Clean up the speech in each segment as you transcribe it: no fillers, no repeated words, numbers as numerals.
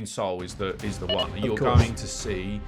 Sol is the one. You're course. going to see,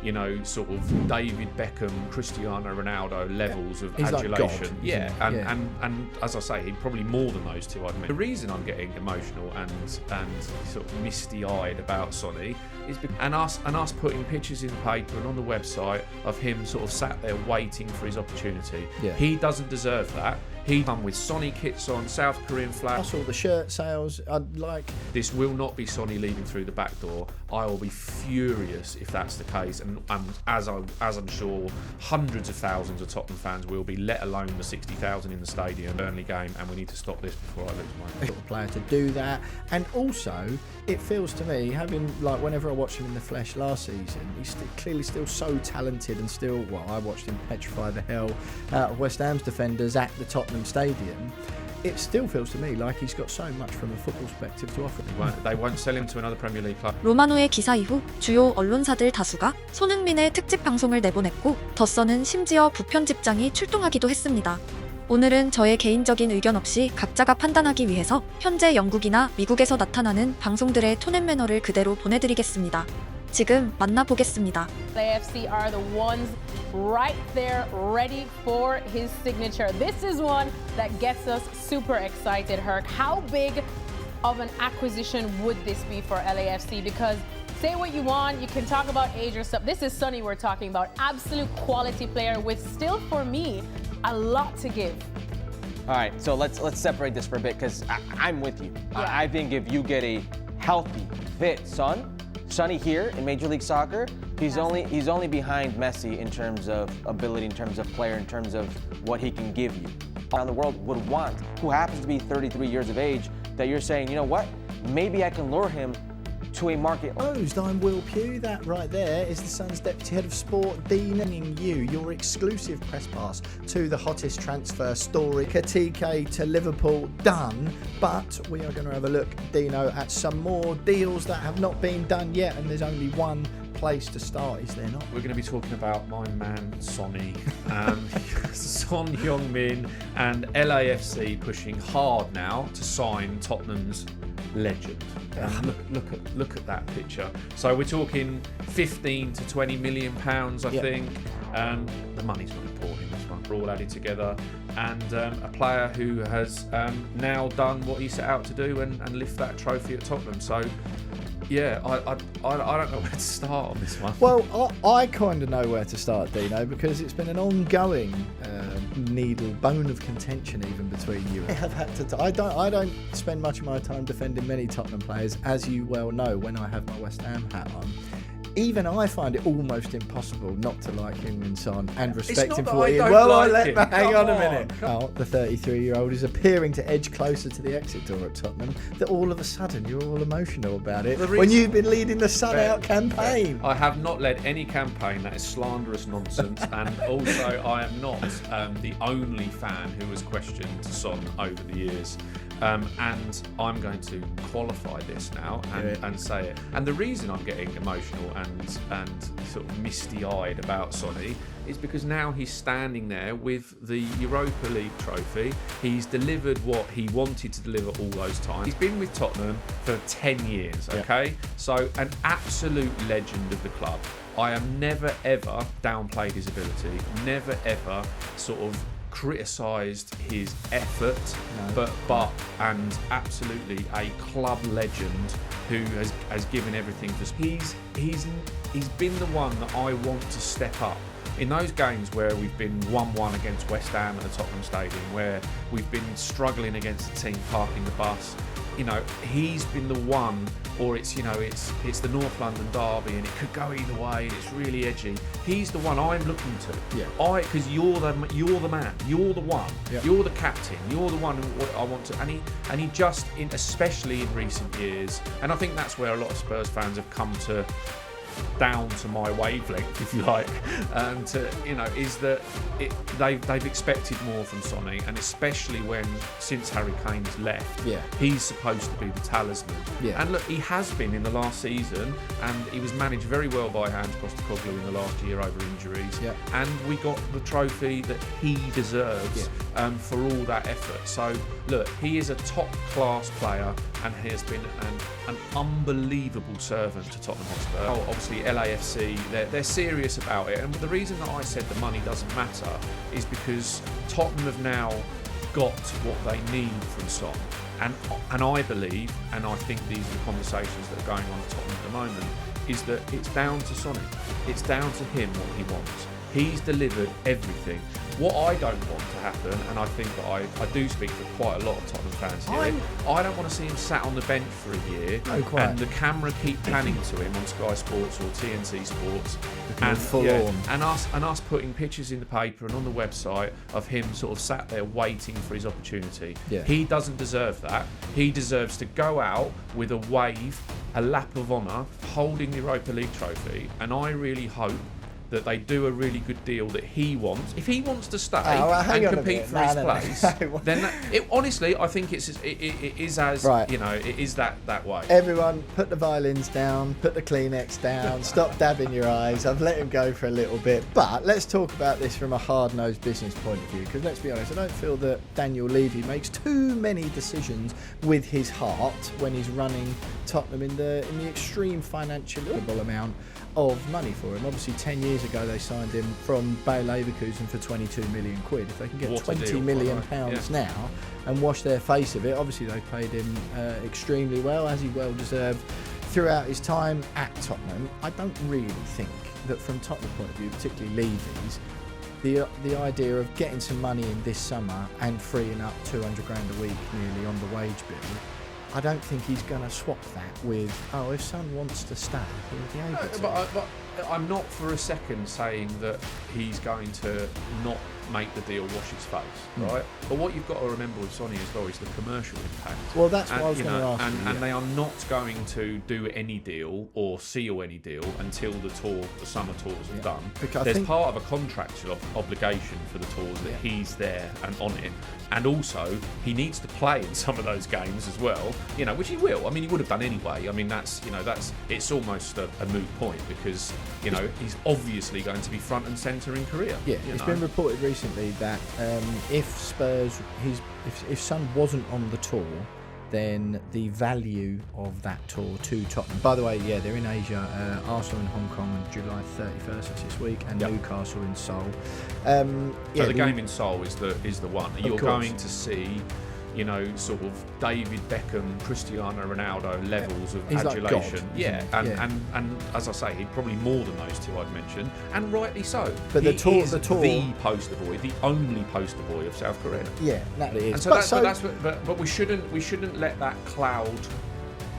you know, sort of David Beckham, Cristiano Ronaldo levels of He's adulation. like God, yeah, isn't he? and as I say, probably more than those two. I'd admit. The reason I'm getting emotional and sort of misty-eyed about Sonny is and us putting pictures in the paper and on the website of him sort of sat there waiting for his opportunity. Yeah. He doesn't deserve that. He come with Sonny kits on, South Korean flag. I saw the shirt sales. I'd like. This will not be Sonny leaving through the back door. I will be furious if that's the case, and as I'm sure hundreds of thousands of Tottenham fans will be, let alone the 60,000 in the stadium. Burnley game, and we need to stop this before I lose my Sort of player to do that, and also it feels to me, having like whenever I watched him in the flesh last season, he's clearly still so talented and still. Well, I watched him petrify the hell out of West Ham's defenders at the Tottenham Stadium. It still feels to me like he's got so much from a football perspective to offer. They won't sell him to another Premier League club. 로마노의 기사 이후 주요 언론사들 다수가 손흥민의 특집 방송을 내보냈고 더선은 심지어 부편집장이 출동하기도 했습니다. 오늘은 저의 개인적인 의견 없이 각자가 판단하기 위해서 현재 영국이나 미국에서 나타나는 방송들의 톤 앤 매너를 그대로 보내드리겠습니다. 지금 만나보겠습니다. LAFC are the ones right there ready for his signature. This is one that gets us super excited, Herc. How big of an acquisition would this be for LAFC? Because say what you want, you can talk about age or stuff. This is Sonny we're talking about. Absolute quality player with still, for me, a lot to give. All right, so let's separate this for a bit because I'm with you. Yeah. I think if you get a healthy, fit Sonny here in Major League Soccer, he's only behind Messi in terms of ability, in terms of player, in terms of what he can give you. Around the world would want, who happens to be 33 years of age, that you're saying, you know what, maybe I can lure him to a market. I'm Will Pugh. That right there is the Sun's deputy head of sport, deaning you your exclusive press pass to the hottest transfer story. Katike to Liverpool done, but we are going to have a look, Dino, at some more deals that have not been done yet, and there's only one place to start, is there not? We're going to be talking about my man Sonny, Son Heung-min, and LAFC pushing hard now to sign Tottenham's legend. Look at that picture. So we're talking 15 to 20 million pounds, I think. The money's not important in this one. We're all added together, and a player who has now done what he set out to do and lift that trophy at Tottenham. So yeah, I don't know where to start on this one. Well, I kind of know where to start, Dino, because it's been an ongoing bone of contention even between you. I have had to. I don't spend much of my time defending many Tottenham players, as you well know. When I have my West Ham hat on, even I find it almost impossible not to like Heung-min Son and respect him for what he is. Hang on a minute. Now, the 33-year-old is appearing to edge closer to the exit door at Tottenham, that all of a sudden you're all emotional about it when you've been leading the Sun Out campaign. I have not led any campaign. That is slanderous nonsense. And also, I am not the only fan who has questioned Son over the years. And I'm going to qualify this now and say it. And the reason I'm getting emotional and sort of misty-eyed about Sonny is because now he's standing there with the Europa League trophy. He's delivered what he wanted to deliver all those times. He's been with Tottenham for 10 years, okay? So an absolute legend of the club. I have never ever downplayed his ability, never ever sort of criticised his effort, but absolutely a club legend who has given everything for. He's been the one that I want to step up. In those games where we've been 1-1 against West Ham at the Tottenham Stadium, where we've been struggling against the team parking the bus, you know, he's been the one, or it's the North London derby and it could go either way and it's really edgy. He's the one I'm looking to. Yeah. Because you're the man, you're the one, you're the captain, you're the one who I want to. And he just, especially in recent years, and I think that's where a lot of Spurs fans have come to down to my wavelength, if you like, is that they've expected more from Sonny, and especially since Harry Kane has left, he's supposed to be the talisman. Yeah. And look, he has been in the last season, and he was managed very well by Hans Postecoglou in the last year over injuries. Yeah. And we got the trophy that he deserves for all that effort. So look, he is a top-class player, and he has been an unbelievable servant to Tottenham Hotspur. Oh, obviously, LAFC, they're serious about it. And the reason that I said the money doesn't matter is because Tottenham have now got what they need from Son. And I believe, and I think these are the conversations that are going on at Tottenham at the moment, is that it's down to Sonny. It's down to him what he wants. He's delivered everything. What I don't want to happen, and I think that I do speak for quite a lot of Tottenham fans here, I don't want to see him sat on the bench for a year and the camera keep panning to him on Sky Sports or TNT Sports and us putting pictures in the paper and on the website of him sort of sat there waiting for his opportunity. Yeah. He doesn't deserve that. He deserves to go out with a wave, a lap of honour, holding the Europa League trophy, and I really hope that they do a really good deal that he wants. If he wants to stay and compete for his place, then honestly, I think it is as right. It is that way. Everyone, put the violins down, put the Kleenex down, stop dabbing your eyes. I've let him go for a little bit, but let's talk about this from a hard-nosed business point of view. Because let's be honest, I don't feel that Daniel Levy makes too many decisions with his heart when he's running Tottenham in the extreme financial amount of money for him. Obviously 10 years ago they signed him from Bayer Leverkusen for 22 million quid. If they can get 20 million pounds now and wash their face of it, obviously they paid him extremely well, as he well deserved throughout his time at Tottenham. I don't really think that from Tottenham's point of view, particularly Levy's, the idea of getting some money in this summer and freeing up 200 grand a week nearly on the wage bill, I don't think he's going to swap that with, if Son wants to stay, he'll be able to. But I'm not for a second saying that he's going to not make the deal wash his face, right? But what you've got to remember with Sonny as well is the commercial impact. Well, that's what I was going to ask you. And they are not going to do any deal or seal any deal until the summer tours are done. Because there's part of a contractual obligation for the tours that he's there and on it. And also, he needs to play in some of those games as well, which he will. I mean, he would have done anyway. I mean, it's almost a moot point because, he's obviously going to be front and centre in Korea. Yeah, it's been reported recently that if Son wasn't on the tour, then the value of that tour to Tottenham. By the way, they're in Asia. Arsenal in Hong Kong on July 31st, that's this week, and Newcastle in Seoul. So the game in Seoul is the one. You're going to see, sort of David Beckham, Cristiano Ronaldo levels of adulation. And as I say, probably more than those two I've mentioned, and rightly so. But the tour, the poster boy, the only poster boy of South Korea. Yeah, that is. And but we shouldn't let that cloud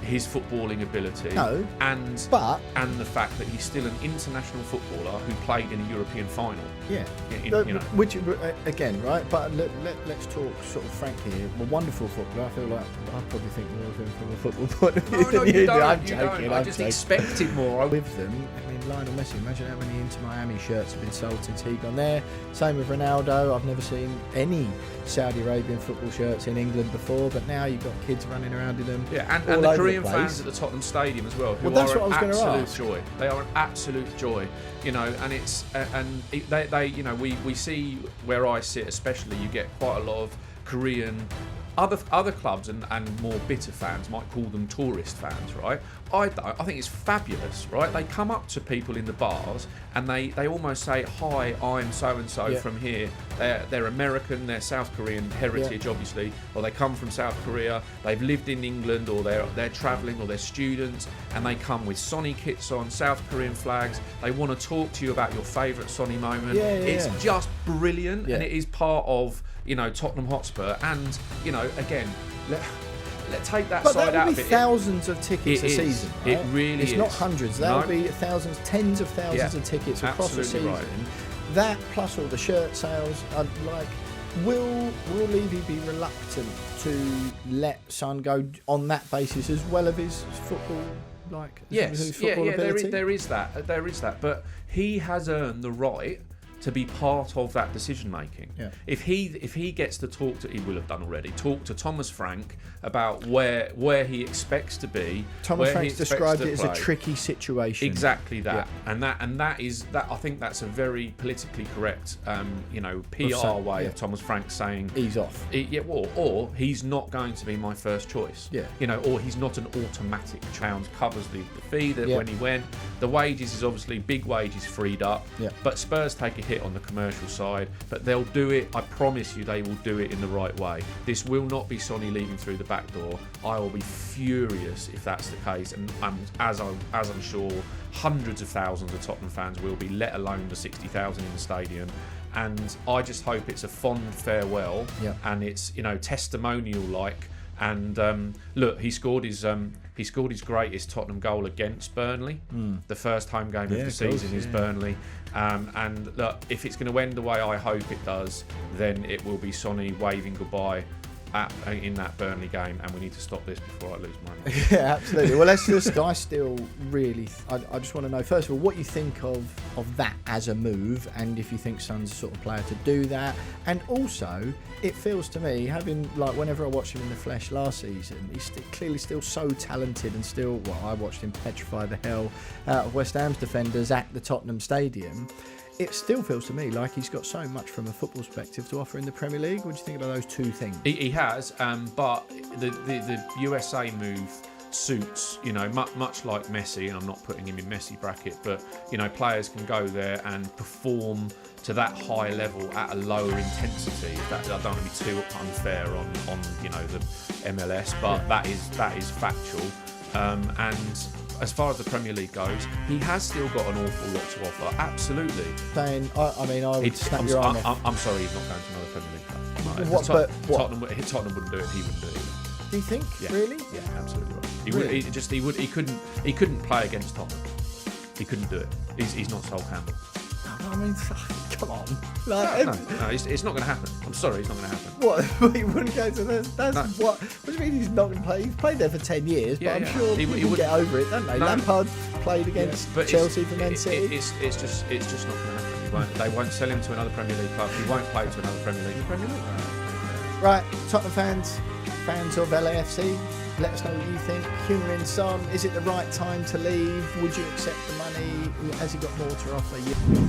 his footballing ability. No. And the fact that he's still an international footballer who played in a European final. Yeah. Which again, right? But let's talk sort of frankly here. A wonderful footballer. I feel like I probably think more of him from a football point of view than you do. I'm joking. I just expected more with them. I mean, Lionel Messi. Imagine how many Inter Miami shirts have been sold since he gone there. Same with Ronaldo. I've never seen any Saudi Arabian football shirts in England before, but now you've got kids running around in them. Yeah, and the Korean fans at the Tottenham Stadium as well, who that's are what I was an going to absolute joy. They are an absolute joy, and it's we see where I sit, especially you get quite a lot of Korean. Other clubs and more bitter fans might call them tourist fans, right? I think it's fabulous, right? They come up to people in the bars and they almost say, "Hi, I'm so and so from here." They're American, they're South Korean heritage, obviously, or they come from South Korea. They've lived in England, or they're travelling, or they're students, and they come with Sonny kits on, South Korean flags. They want to talk to you about your favourite Sonny moment. It's just brilliant, and it is part of Tottenham Hotspur, and again, let's take that side out of it. But that would be thousands of tickets a season. Right? It really is. It's not hundreds. That would be thousands, tens of thousands of tickets across the season. Right. That plus all the shirt sales. Will Levy be reluctant to let Son go on that basis as well as his football like Yes, his yeah, football yeah. ability? There is that. But he has earned the right to be part of that decision making. Yeah. If he gets to talk to, he will have done already. Talk to Thomas Frank about where he expects to be. Thomas where he Frank's expects described to it as a play. tricky situation. Exactly that, and that is that. I think that's a very politically correct, PR saying, way yeah. of Thomas Frank saying Ease off. or he's not going to be my first choice. Yeah. Or he's not an automatic. Chowns covers the fee that Yeah. when he went. The wages is obviously big wages freed up. Yeah. But Spurs take a hit on the commercial side, but they'll do it. I promise you, they will do it in the right way. This will not be Sonny leaving through the back door. I will be furious if that's the case, and as I'm sure hundreds of thousands of Tottenham fans will be, let alone the 60,000 in the stadium. And I just hope it's a fond farewell, Yeah. and it's testimonial like. And look, he scored his greatest Tottenham goal against Burnley. The first home game Yeah, of the of course, season is yeah. Burnley. And look, if it's going to end the way I hope it does, then it will be Sonny waving goodbye in that Burnley game, and we need to stop this before I lose my mind. Yeah, absolutely. Well, let's just. I still really. I just want to know first of all what you think of that as a move, and if you think Son's the sort of player to do that. And also, it feels to me, having like whenever I watched him in the flesh last season, he's clearly still so talented and still. Well, I watched him petrify the hell out of West Ham's defenders at the Tottenham Stadium. It still feels to me like he's got so much from a football perspective to offer in the Premier League. What do you think about those two things? He has, but the USA move suits, much like Messi, and I'm not putting him in Messi bracket, but players can go there and perform to that high level at a lower intensity. I don't want to be too unfair on the MLS, but that is factual. And as far as the Premier League goes, he has still got an awful lot to offer. Absolutely. Saying, I would snap your arm off. I'm sorry, he's not going to another Premier League club. What? Tottenham wouldn't do it. He wouldn't do it either. Do you think? Yeah. Really? Yeah, absolutely right. Really? He couldn't play against Tottenham. He couldn't do it. He's not Sol Campbell. I mean, come on. No, it's not going to happen. I'm sorry, it's not going to happen. What? He wouldn't go to this? That's No. what? What do you mean he's not going to play? He's played there for 10 years, but Yeah, I'm yeah. sure He people would- get over it, don't they? No. Lampard played against But Chelsea for Man City. It's just not going to happen. They won't sell him to another Premier League club. He won't play to another Premier League. Right, Tottenham fans of LAFC, let us know what you think. Humour in Son, is it the right time to leave? Would you accept the money? Has he got more to offer you?